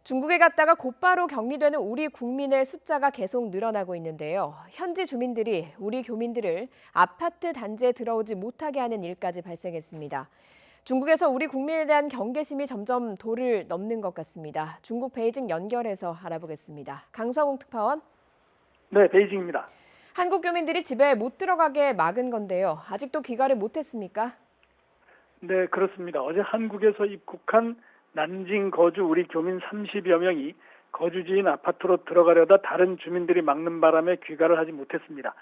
중국에 갔다가 곧바로 격리되는 우리 국민의 숫자가 계속 늘어나고 있는데요. 현지 주민들이 우리 교민들을 아파트 단지에 들어오지 못하게 하는 일까지 발생했습니다. 중국에서 우리 국민에 대한 경계심이 점점 도를 넘는 것 같습니다. 중국 베이징 연결해서 알아보겠습니다. 강성웅 특파원. 네, 베이징입니다. 한국 교민들이 집에 못 들어가게 막은 건데요. 아직도 귀가를 못했습니까? 네, 그렇습니다. 어제 한국에서 입국한 난징 거주 우리 교민 30여 명이 거주지인 아파트로 들어가려다 다른 주민들이 막는 바람에 귀가를 하지 못했습니다.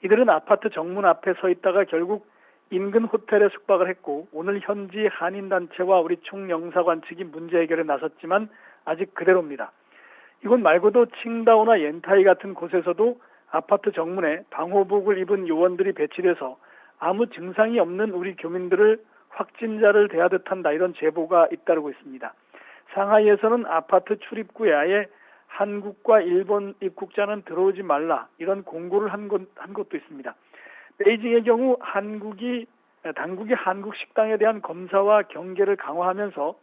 이들은 아파트 정문 앞에 서 있다가 결국 인근 호텔에 숙박을 했고 오늘 현지 한인단체와 우리 총영사관 측이 문제 해결에 나섰지만 아직 그대로입니다. 이곳 말고도 칭다오나 옌타이 같은 곳에서도 아파트 정문에 방호복을 입은 요원들이 배치돼서 아무 증상이 없는 우리 교민들을 확진자를 대하듯 한다 이런 제보가 잇따르고 있습니다. 상하이에서는 아파트 출입구에 아예 한국과 일본 입국자는 들어오지 말라 이런 공고를 한 곳도 있습니다. 베이징의 경우 당국이 한국 식당에 대한 검사와 경계를 강화하면서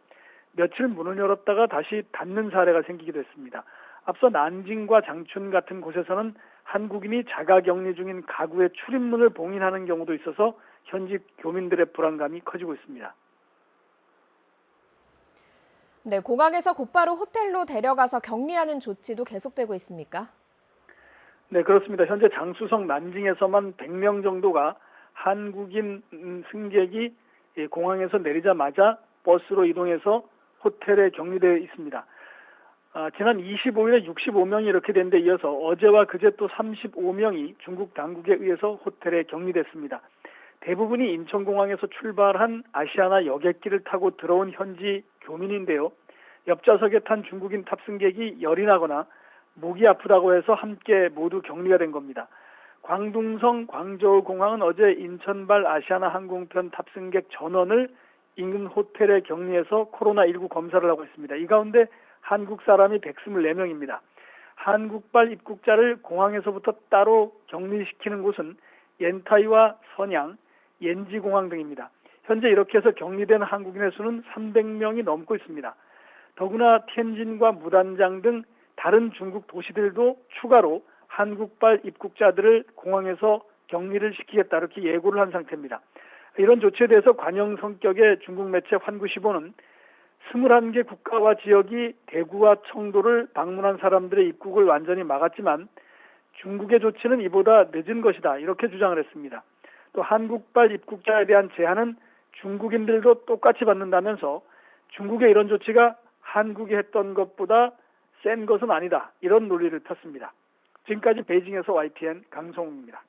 며칠 문을 열었다가 다시 닫는 사례가 생기기도 했습니다. 앞서 난징과 장춘 같은 곳에서는 한국인이 자가격리 중인 가구의 출입문을 봉인하는 경우도 있어서 현지 교민들의 불안감이 커지고 있습니다. 네, 공항에서 곧바로 호텔로 데려가서 격리하는 조치도 계속되고 있습니까? 네, 그렇습니다. 현재 장쑤성 난징에서만 100명 정도가 한국인 승객이 공항에서 내리자마자 버스로 이동해서 호텔에 격리되어 있습니다. 지난 25일에 65명이 이렇게 된 데 이어서 어제와 그제 또 35명이 중국 당국에 의해서 호텔에 격리됐습니다. 대부분이 인천공항에서 출발한 아시아나 여객기를 타고 들어온 현지 교민인데요. 옆좌석에 탄 중국인 탑승객이 열이 나거나 목이 아프다고 해서 함께 모두 격리가 된 겁니다. 광둥성 광저우공항은 어제 인천발 아시아나 항공편 탑승객 전원을 인근 호텔에 격리해서 코로나19 검사를 하고 있습니다. 이 가운데 한국 사람이 124명입니다. 한국발 입국자를 공항에서부터 따로 격리시키는 곳은 옌타이와 선양, 옌지공항 등입니다. 현재 이렇게 해서 격리된 한국인의 수는 300명이 넘고 있습니다. 더구나 텐진과 무단장 등 다른 중국 도시들도 추가로 한국발 입국자들을 공항에서 격리를 시키겠다 이렇게 예고를 한 상태입니다. 이런 조치에 대해서 관영 성격의 중국 매체 환구시보는 21개 국가와 지역이 대구와 청도를 방문한 사람들의 입국을 완전히 막았지만 중국의 조치는 이보다 늦은 것이다 이렇게 주장을 했습니다. 또 한국발 입국자에 대한 제한은 중국인들도 똑같이 받는다면서 중국의 이런 조치가 한국이 했던 것보다 센 것은 아니다 이런 논리를 폈습니다. 지금까지 베이징에서 YTN 강성웅입니다.